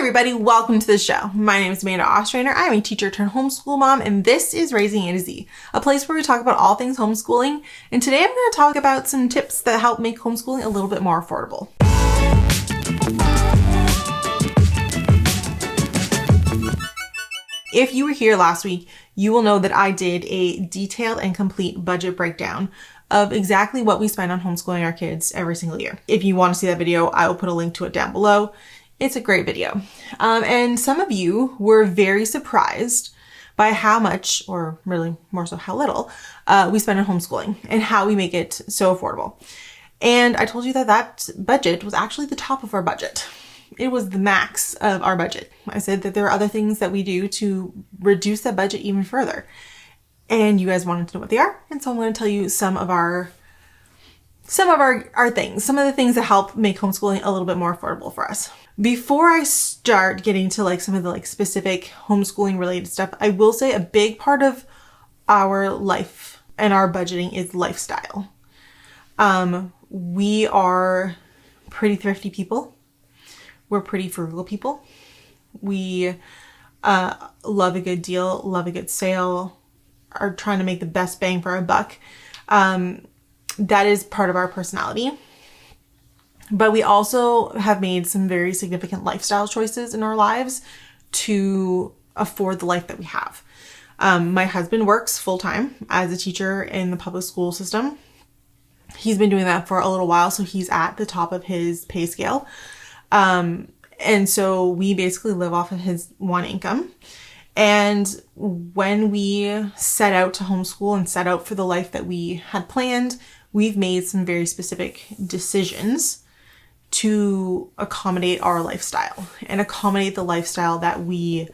everybody, welcome to the show. My name is Amanda Ostrainer. I'm a teacher-turned-homeschool mom, and this is Raising A to Z, a place where we talk about all things homeschooling. And today I'm going to talk about some tips that help make homeschooling a little bit more affordable. If you were here last week, you will know that I did a detailed and complete budget breakdown of exactly what we spend on homeschooling our kids every single year. If you want to see that video, I will put a link to it down below. It's a great video. And some of you were very surprised by how much, or really more so how little, we spend on homeschooling and how we make it so affordable. And I told you that that budget was actually the top of our budget. It was the max of our budget. I said that there are other things that we do to reduce that budget even further. And you guys wanted to know what they are. And so I'm going to tell you some of our things, some of the things that help make homeschooling a little bit more affordable for us. Before I start getting to some of the specific homeschooling related stuff, I will say a big part of our life and our budgeting is lifestyle. We are pretty thrifty people. We're pretty frugal people. We love a good deal, love a good sale, are trying to make the best bang for our buck. That is part of our personality. But we also have made some very significant lifestyle choices in our lives to afford the life that we have. My husband works full-time as a teacher in the public school system. He's been doing that for a little while, so he's at the top of his pay scale. And so we basically live off of his one income. And when we set out to homeschool and set out for the life that we had planned, we've made some very specific decisions to accommodate our lifestyle and accommodate the lifestyle that we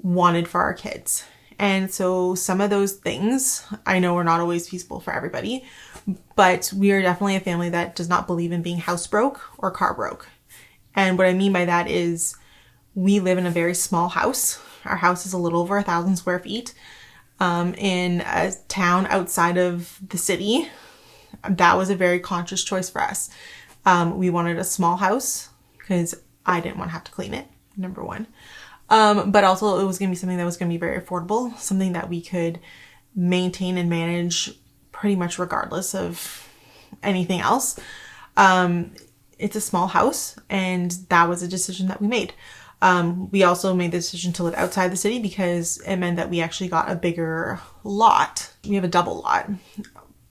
wanted for our kids. And so some of those things, I know are not always feasible for everybody, but we are definitely a family that does not believe in being house broke or car broke. And what I mean by that is we live in a very small house. Our house is a little over 1,000 square feet in a town outside of the city. That was a very conscious choice for us. We wanted a small house because I didn't want to have to clean it, number one. But also it was going to be something that was going to be very affordable, something that we could maintain and manage pretty much regardless of anything else. It's a small house, and that was a decision that we made. We also made the decision to live outside the city because it meant that we actually got a bigger lot. We have a double lot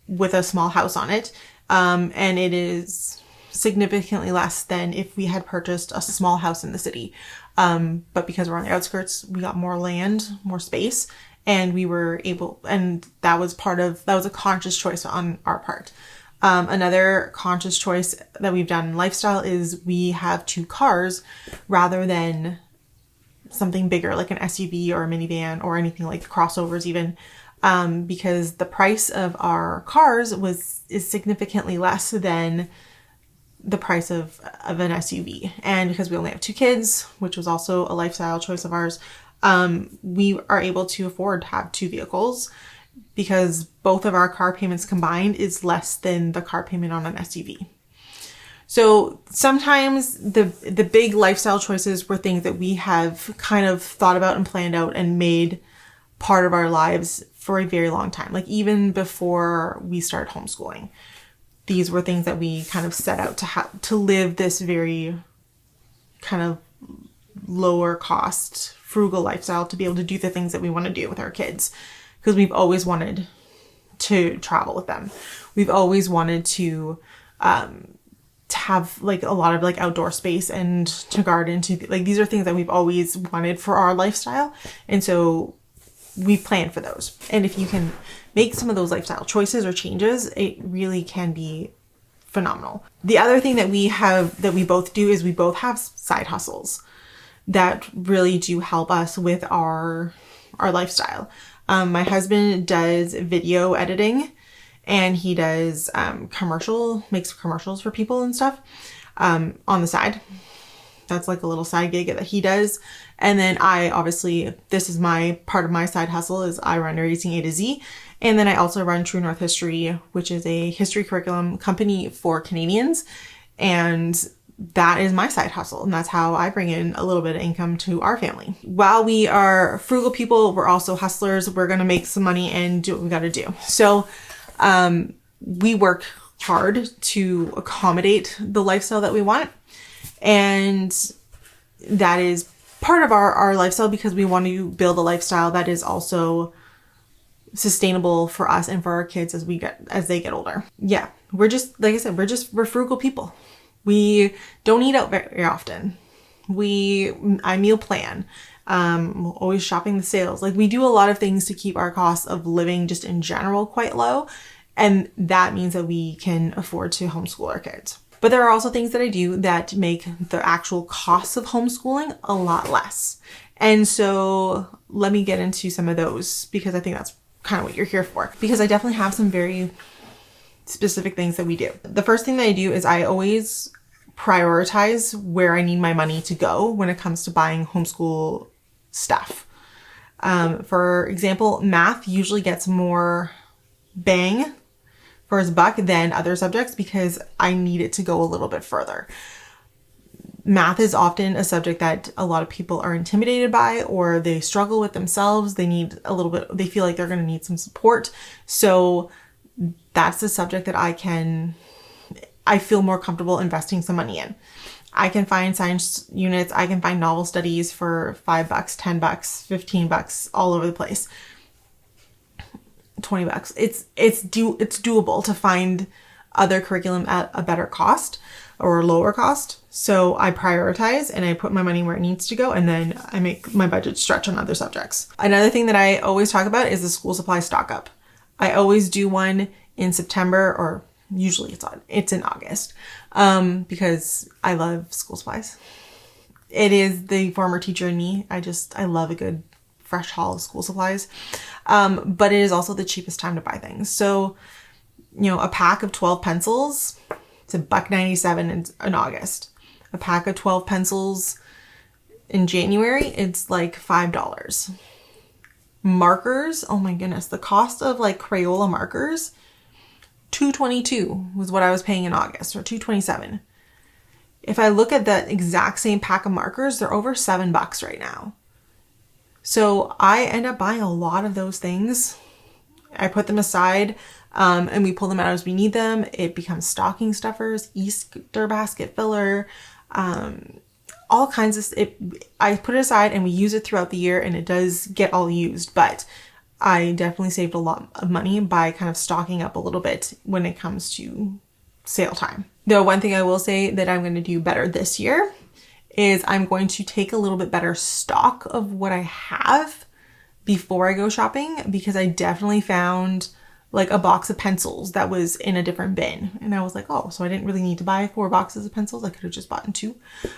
with a small house on it. And it is significantly less than if we had purchased a small house in the city. But because we're on the outskirts, we got more land, more space, and we were able, and that was a conscious choice on our part. Another conscious choice that we've done in lifestyle is we have 2 cars rather than something bigger like an SUV or a minivan or anything like crossovers even, because the price of our cars is significantly less than the price of an SUV. And because we only have 2 kids, which was also a lifestyle choice of ours, we are able to afford to have 2 vehicles because both of our car payments combined is less than the car payment on an SUV. So sometimes the big lifestyle choices were things that we have kind of thought about and planned out and made part of our lives for a very long time. Like even before we started homeschooling, these were things that we kind of set out to live this very kind of lower cost, frugal lifestyle, to be able to do the things that we want to do with our kids. Because we've always wanted to travel with them. We've always wanted to have a lot of outdoor space and to garden, these are things that we've always wanted for our lifestyle. And so we've planned for those. And if you can make some of those lifestyle choices or changes, it really can be phenomenal. The other thing that we both do is we both have side hustles that really do help us with our lifestyle. My husband does video editing, and he does makes commercials for people and stuff on the side. That's like a little side gig that he does. And then this is my part of my side hustle is I run Raising A to Z. And then I also run True North History, which is a history curriculum company for Canadians. And that is my side hustle, and that's how I bring in a little bit of income to our family. While we are frugal people, we're also hustlers. We're going to make some money and do what we got to do. So we work hard to accommodate the lifestyle that we want. And that is part of our lifestyle, because we want to build a lifestyle that is also sustainable for us and for our kids as they get older. Yeah, we're just, like I said, we're frugal people. We don't eat out very often. I meal plan. Always shopping the sales. Like, we do a lot of things to keep our costs of living just in general quite low. And that means that we can afford to homeschool our kids. But there are also things that I do that make the actual costs of homeschooling a lot less. And so let me get into some of those, because I think that's kind of what you're here for. Because I definitely have some very specific things that we do. The first thing that I do is I always prioritize where I need my money to go when it comes to buying homeschool stuff. For example, math usually gets more bang for his buck than other subjects because I need it to go a little bit further. Math is often a subject that a lot of people are intimidated by, or they struggle with themselves. They feel like they're going to need some support. So that's the subject that I feel more comfortable investing some money in. I can find science units. I can find novel studies for $5, $10, $15, all over the place. $20. It's doable to find other curriculum at a better cost or lower cost. So I prioritize and I put my money where it needs to go, and then I make my budget stretch on other subjects. Another thing that I always talk about is the school supply stock up. I always do one in September, or usually it's in August, because I love school supplies. It is the former teacher in me. I love a good fresh haul of school supplies. But it is also the cheapest time to buy things. So, a pack of 12 pencils, it's $1.97 in August. A pack of 12 pencils in January, it's like $5. Markers, oh my goodness, the cost of like Crayola markers, $2.22 was what I was paying in August, or $2.27. If I look at that exact same pack of markers, they're over $7 right now. So I end up buying a lot of those things. I put them aside, and we pull them out as we need them. It becomes stocking stuffers, Easter basket filler, all kinds of. I put it aside and we use it throughout the year, and it does get all used. But I definitely saved a lot of money by kind of stocking up a little bit when it comes to sale time. Though one thing I will say that I'm going to do better this year is I'm going to take a little bit better stock of what I have before I go shopping, because I definitely found like a box of pencils that was in a different bin. And I was like, oh, so I didn't really need to buy 4 boxes of pencils. I could have just bought 2.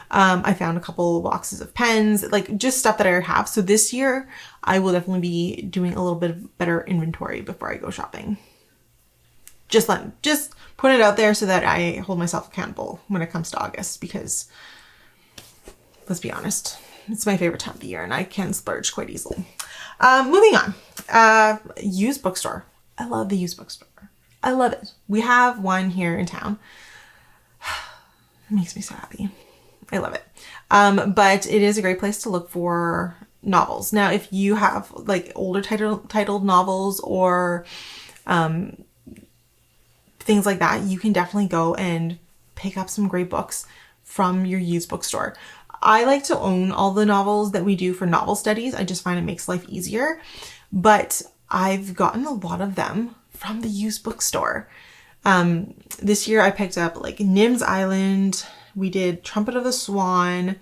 I found a couple of boxes of pens, like just stuff that I have. So this year I will definitely be doing a little bit of better inventory before I go shopping. Just put it out there so that I hold myself accountable when it comes to August, because let's be honest, it's my favorite time of the year and I can splurge quite easily. Moving on. Used bookstore. I love the used bookstore. I love it. We have one here in town. It makes me so happy. I love it. But it is a great place to look for novels. Now, if you have like older titled novels or things like that, you can definitely go and pick up some great books from your used bookstore. I like to own all the novels that we do for novel studies. I just find it makes life easier. But I've gotten a lot of them from the used bookstore. This year I picked up like Nim's Island. We did Trumpet of the Swan,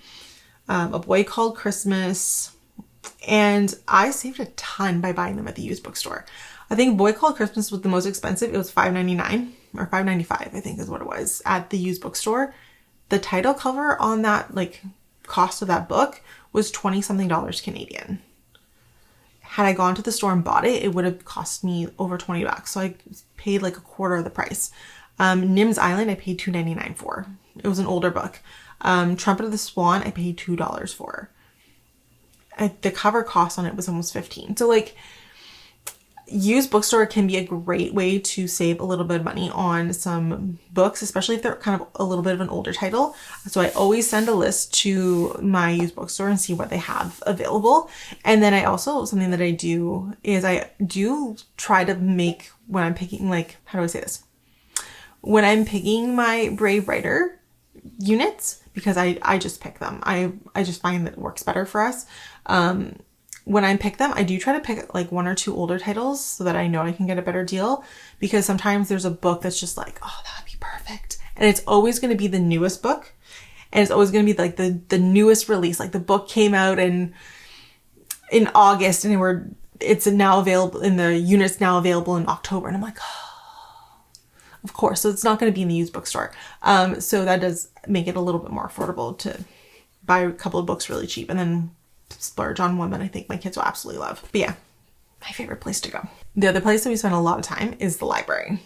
A Boy Called Christmas, and I saved a ton by buying them at the used bookstore. I think Boy Called Christmas was the most expensive. It was $5.99 or $5.95, I think is what it was at the used bookstore. The title cover on that like cost of that book was $20-something Canadian. Had I gone to the store and bought it, it would have cost me over $20. So I paid like a quarter of the price. Nim's Island, I paid $2.99 for. It was an older book. Trumpet of the Swan, I paid $2 for. The cover cost on it was almost $15. So like, used bookstore can be a great way to save a little bit of money on some books, especially if they're kind of a little bit of an older title. So I always send a list to my used bookstore and see what they have available. And then I also, something that I do is I do try to make, when I'm picking, like, how do I say this? When I'm picking my Brave Writer units, because I just pick them. I just find that it works better for us. When I pick them, I do try to pick like 1 or 2 older titles so that I know I can get a better deal, because sometimes there's a book that's just like, oh, that would be perfect. And it's always going to be the newest book. And it's always going to be like the newest release. Like the book came out in August and it's now available in the units now available in October. And I'm like, oh, of course. So it's not going to be in the used bookstore. So that does make it a little bit more affordable to buy a couple of books really cheap and then splurge on one that I think my kids will absolutely love. But yeah, my favorite place to go. The other place that we spend a lot of time is the library.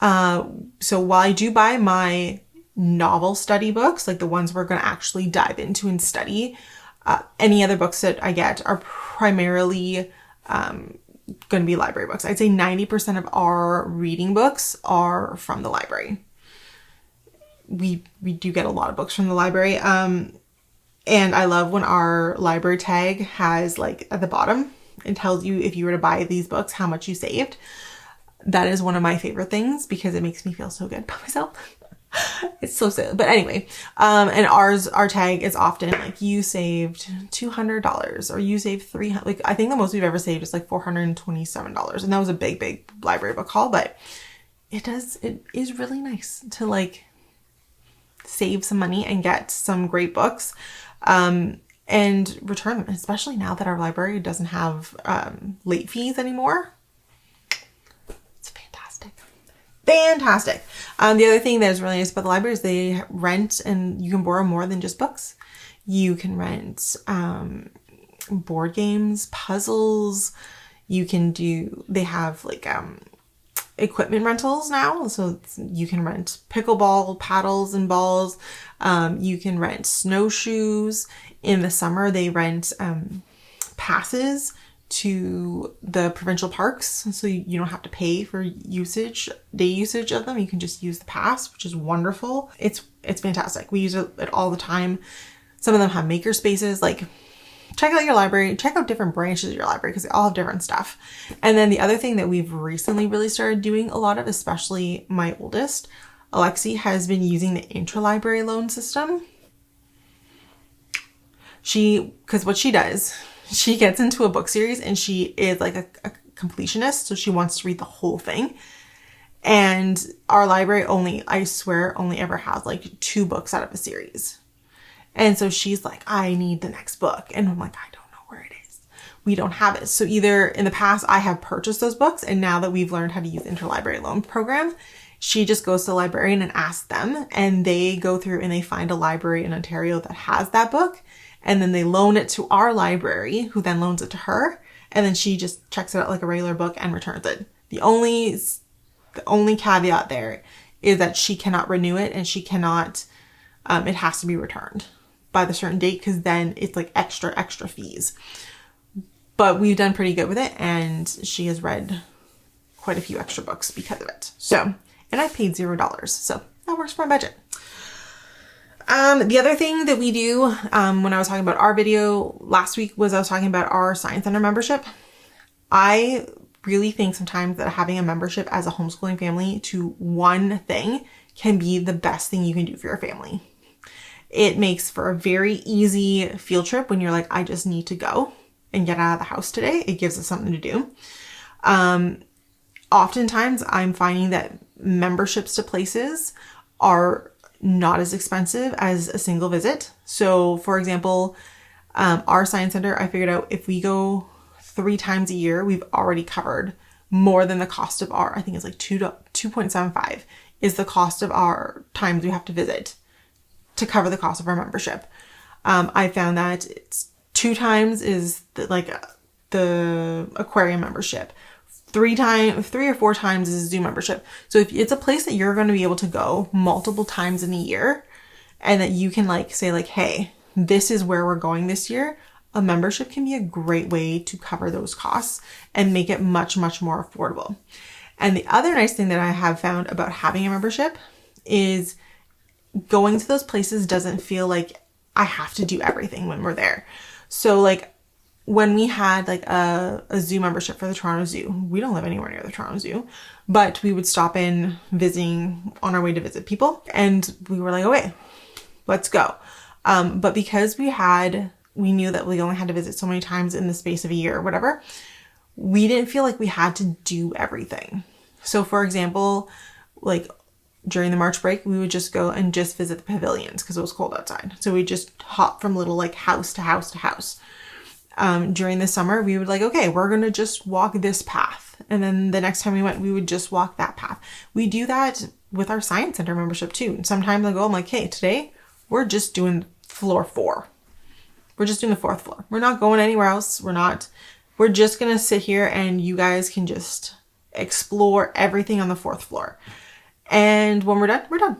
So while I do buy my novel study books, like the ones we're going to actually dive into and study, any other books that I get are primarily going to be library books. I'd say 90% of our reading books are from the library. We do get a lot of books from the library. And I love when our library tag has, like, at the bottom, it tells you if you were to buy these books, how much you saved. That is one of my favorite things because it makes me feel so good about myself. It's so silly. But anyway, and our tag is often like, you saved $200 or you saved $300. Like, I think the most we've ever saved is like $427. And that was a big library book haul, but it is really nice to like save some money and get some great books. And return them, especially now that our library doesn't have late fees anymore. It's fantastic. Fantastic. The other thing that is really nice about the library is they rent and you can borrow more than just books. You can rent board games, puzzles. They have like equipment rentals now. So you can rent pickleball paddles and balls. You can rent snowshoes. In the summer, they rent passes to the provincial parks. So you don't have to pay for day usage of them. You can just use the pass, which is wonderful. It's fantastic. We use it all the time. Some of them have maker spaces. Like, check out your library, check out different branches of your library because they all have different stuff. And then the other thing that we've recently really started doing a lot of, especially my oldest, Alexi, has been using the interlibrary loan system. Because what she does, she gets into a book series and she is like a completionist. So she wants to read the whole thing. And our library I swear, only ever has like 2 books out of a series. And so she's like, I need the next book. And I'm like, I don't know where it is. We don't have it. So either in the past, I have purchased those books. And now that we've learned how to use interlibrary loan program, she just goes to the librarian and asks them. And they go through and they find a library in Ontario that has that book. And then they loan it to our library, who then loans it to her. And then she just checks it out like a regular book and returns it. The only caveat there is that she cannot renew it and she cannot, it has to be returned by the certain date because then it's like extra fees. But we've done pretty good with it and she has read quite a few extra books because of it. So, and I paid $0. So that works for my budget. The other thing that we do, when I was talking about our video last week was I was talking about our Science Center membership. I really think sometimes that having a membership as a homeschooling family to one thing can be the best thing you can do for your family. It makes for a very easy field trip when you're like, I just need to go and get out of the house today. It gives us something to do. Oftentimes I'm finding that memberships to places are not as expensive as a single visit. So for example, our science center, I figured out if we go 3 times a year, we've already covered more than the cost of I think it's like 2.75 is the cost of our times we have to visit to cover the cost of our membership. I found that it's 2 times is the aquarium membership. 3 or 4 times is a zoo membership. So if it's a place that you're going to be able to go multiple times in a year and that you can say hey, this is where we're going this year. a membership can be a great way to cover those costs and make it much, much more affordable. And the other nice thing that I have found about having a membership is going to those places doesn't feel like I have to do everything when we're there. So like when we had like a zoo membership for the Toronto Zoo, we don't live anywhere near the Toronto Zoo, but we would stop in visiting on our way to visit people. And we were like, okay, let's go. But because we knew that we only had to visit so many times in the space of a year or whatever, we didn't feel like we had to do everything. So for example, like during the March break, we would just go and just visit the pavilions because it was cold outside. So we just hop from little like house to house to house. During the summer, we would like, okay, we're going to just walk this path. And then the next time we went, we would just walk that path. We do that with our science center membership too. And sometimes I go, I'm like, hey, today we're just doing floor 4. We're just doing the 4th floor. We're not going anywhere else. We're just going to sit here and you guys can just explore everything on the 4th floor. And when we're done, we're done.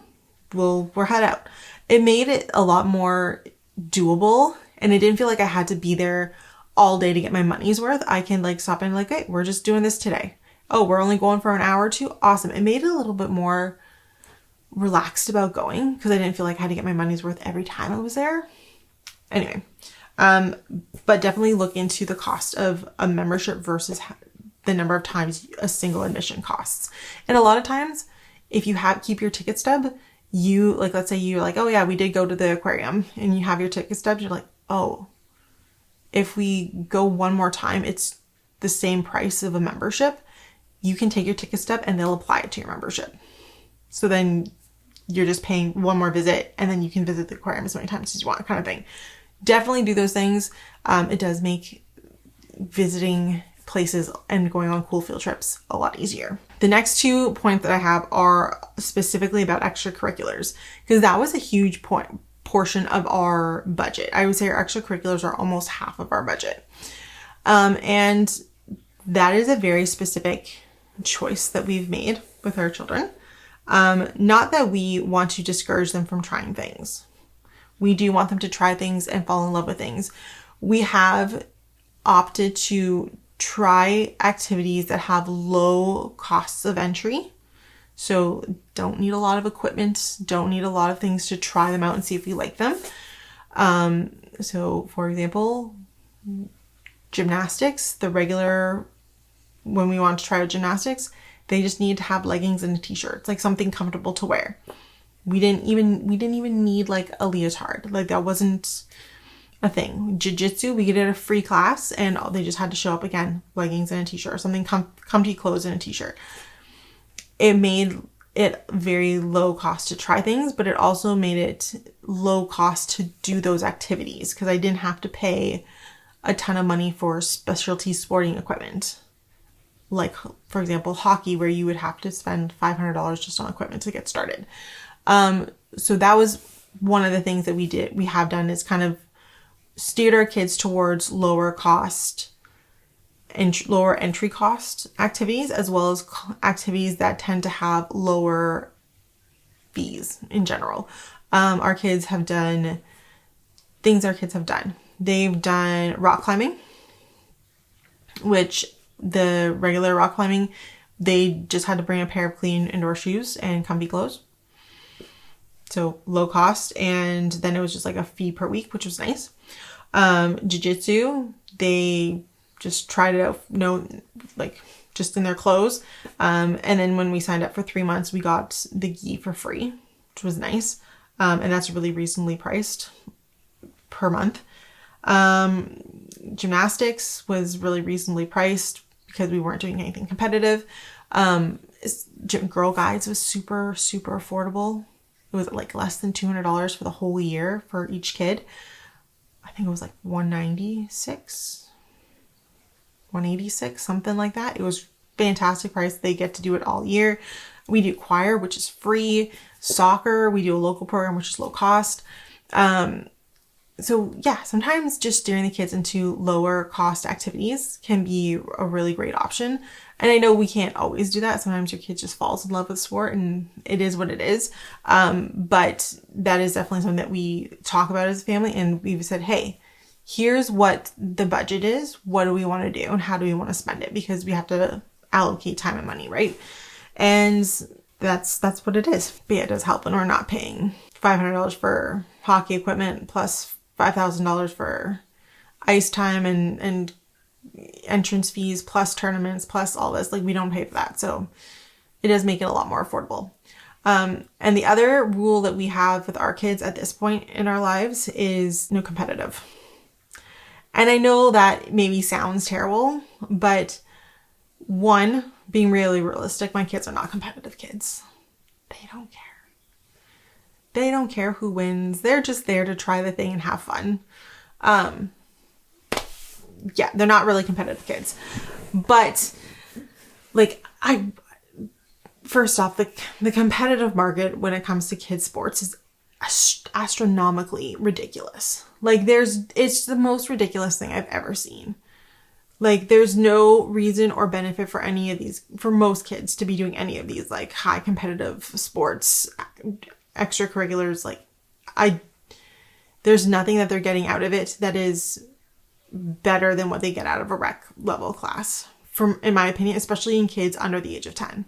We're head out. It made it a lot more doable, and it didn't feel like I had to be there all day to get my money's worth. I can like stop and like, hey, we're just doing this today. Oh, we're only going for an hour or two. Awesome. It made it a little bit more relaxed about going because I didn't feel like I had to get my money's worth every time I was there. Anyway, but definitely look into the cost of a membership versus the number of times a single admission costs. And a lot of times, if you keep your ticket stub, you like, let's say you're like, oh yeah, we did go to the aquarium, and you have your ticket stub. You're like, oh, if we go one more time, it's the same price of a membership. You can take your ticket stub and they'll apply it to your membership. So then you're just paying one more visit and then you can visit the aquarium as many times as you want, kind of thing. Definitely do those things. It does make visiting places and going on cool field trips a lot easier. The next 2 points that I have are specifically about extracurriculars, because that was a huge portion of our budget. I would say our extracurriculars are almost half of our budget. And that is a very specific choice that we've made with our children. Not that we want to discourage them from trying things. We do want them to try things and fall in love with things. We have opted to try activities that have low costs of entry. So don't need a lot of equipment, don't need a lot of things to try them out and see if we like them. So for example, gymnastics, when we want to try out gymnastics, they just need to have leggings and a t-shirt. It's like something comfortable to wear. We didn't even need like a leotard. Like that wasn't a thing. Jiu-jitsu, we did a free class and they just had to show up again, leggings and a t-shirt, or something comfy clothes and a t-shirt. It made it very low cost to try things, but it also made it low cost to do those activities because I didn't have to pay a ton of money for specialty sporting equipment. Like, for example, hockey, where you would have to spend $500 just on equipment to get started. So that was one of the things that we have done is kind of steered our kids towards lower entry cost activities, as well as activities that tend to have lower fees in general. Our kids have done things our kids have done. They've done rock climbing, which the regular rock climbing, they just had to bring a pair of clean indoor shoes and comfy clothes. So low cost. And then it was just like a fee per week, which was nice. Jiu-jitsu, they just tried it out, just in their clothes. And then when we signed up for 3 months, we got the gi for free, which was nice. And that's really reasonably priced per month. Gymnastics was really reasonably priced because we weren't doing anything competitive. Girl Guides was super, super affordable. It was like less than $200 for the whole year for each kid. I think it was like $196, something like that. It was fantastic price. They get to do it all year. We do choir, which is free. Soccer, we do a local program, which is low cost. So yeah, sometimes just steering the kids into lower cost activities can be a really great option. And I know we can't always do that. Sometimes your kid just falls in love with sport and it is what it is. But that is definitely something that we talk about as a family. And we've said, hey, here's what the budget is. What do we want to do and how do we want to spend it? Because we have to allocate time and money, right? And that's what it is. But yeah, it does help when we're not paying $500 for hockey equipment plus $5,000 for ice time and entrance fees plus tournaments plus all this. Like, we don't pay for that. So it does make it a lot more affordable. And the other rule that we have with our kids at this point in our lives is no competitive. And I know that maybe sounds terrible, but one, being really realistic, my kids are not competitive kids. They don't care. They don't care who wins. They're just there to try the thing and have fun. Yeah, they're not really competitive kids. But like, first off, the competitive market when it comes to kids sports is astronomically ridiculous. Like, it's the most ridiculous thing I've ever seen. Like, there's no reason or benefit for any of these, for most kids to be doing any of these like high competitive sports, extracurriculars. Like, there's nothing that they're getting out of it that is better than what they get out of a rec level class, in my opinion, especially in kids under the age of 10.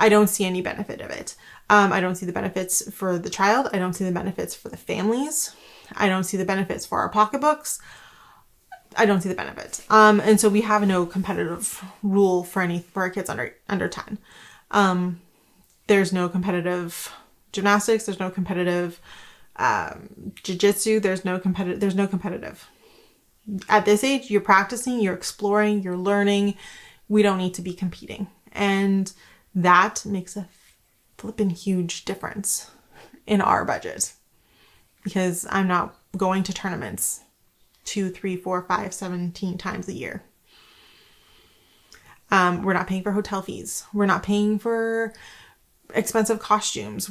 I don't see any benefit of it. I don't see the benefits for the child. I don't see the benefits for the families. I don't see the benefits for our pocketbooks. I don't see the benefits. And so we have no competitive rule for our kids under 10. There's no competitive gymnastics. There's no competitive jiu-jitsu. There's no competitive. At this age, you're practicing, you're exploring, you're learning. We don't need to be competing. And that makes a flippin' huge difference in our budget, because I'm not going to tournaments 2, 3, 4, 5, 17 times a year. We're not paying for hotel fees. We're not paying for expensive costumes.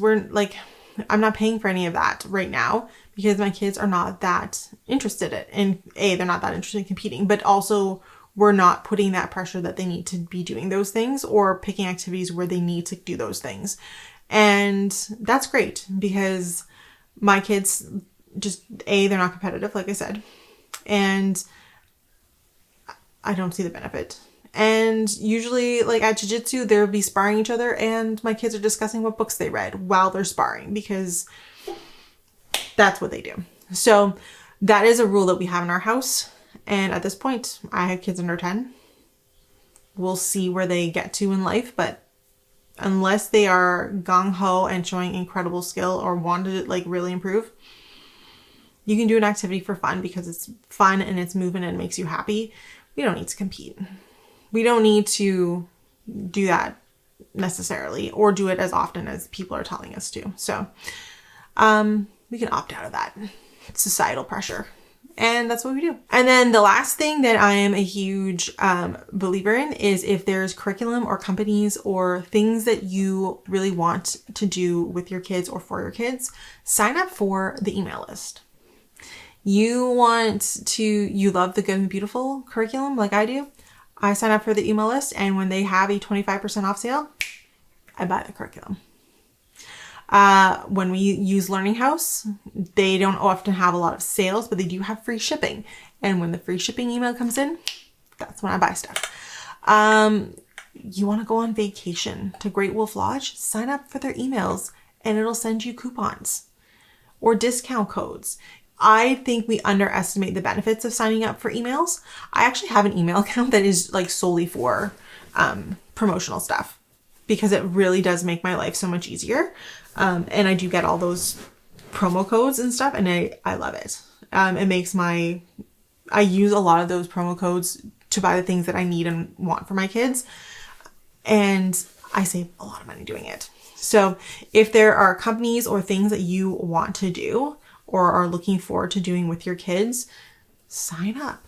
I'm not paying for any of that right now because my kids are not that interested in they're not that interested in competing, but also we're not putting that pressure that they need to be doing those things or picking activities where they need to do those things. And that's great because my kids they're not competitive, like I said, and I don't see the benefit. And usually, like at jiu-jitsu, they'll be sparring each other and my kids are discussing what books they read while they're sparring because that's what they do. So that is a rule that we have in our house. And at this point, I have kids under 10. We'll see where they get to in life, but unless they are gung-ho and showing incredible skill or want to like really improve, you can do an activity for fun because it's fun and it's moving and it makes you happy. We don't need to compete. We don't need to do that necessarily or do it as often as people are telling us to. So we can opt out of that societal pressure. And that's what we do. And then the last thing that I am a huge believer in is if there's curriculum or companies or things that you really want to do with your kids or for your kids, sign up for the email list. You love the Good and Beautiful curriculum like I do. I sign up for the email list, and when they have a 25% off sale, I buy the curriculum. When we use Learning House, they don't often have a lot of sales, but they do have free shipping. And when the free shipping email comes in, that's when I buy stuff. You want to go on vacation to Great Wolf Lodge? Sign up for their emails and it'll send you coupons or discount codes. I think we underestimate the benefits of signing up for emails. I actually have an email account that is like solely for promotional stuff because it really does make my life so much easier. And I do get all those promo codes and stuff, and I love it. I use a lot of those promo codes to buy the things that I need and want for my kids, and I save a lot of money doing it. So if there are companies or things that you want to do or are looking forward to doing with your kids, sign up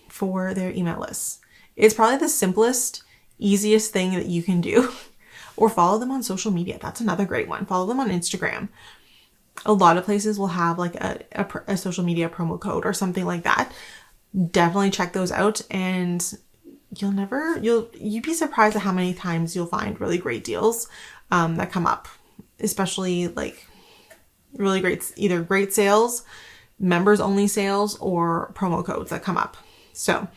for their email lists. It's probably the simplest, easiest thing that you can do. Or follow them on social media. That's another great one. Follow them on Instagram. A lot of places will have like a social media promo code or something like that. Definitely check those out, and you'd be surprised at how many times you'll find really great deals that come up, especially like really great, either great sales, members only sales or promo codes that come up. So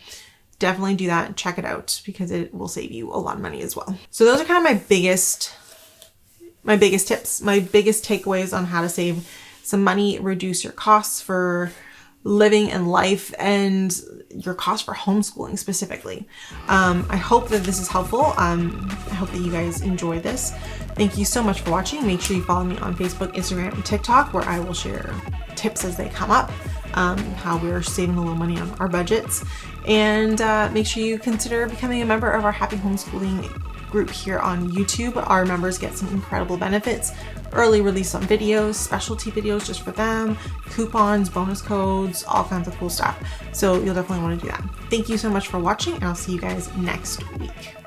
definitely do that. Check it out because it will save you a lot of money as well. So those are kind of my biggest tips, my biggest takeaways on how to save some money, reduce your costs for living and life, and your cost for homeschooling specifically. I hope that this is helpful. I hope that you guys enjoy this. Thank you so much for watching. Make sure you follow me on Facebook, Instagram, and TikTok, where I will share tips as they come up, how we're saving a little money on our budgets. And make sure you consider becoming a member of our Happy Homeschooling group here on YouTube. Our members get some incredible benefits, early release on videos, specialty videos just for them, coupons, bonus codes, all kinds of cool stuff. So you'll definitely want to do that. Thank you so much for watching, and I'll see you guys next week.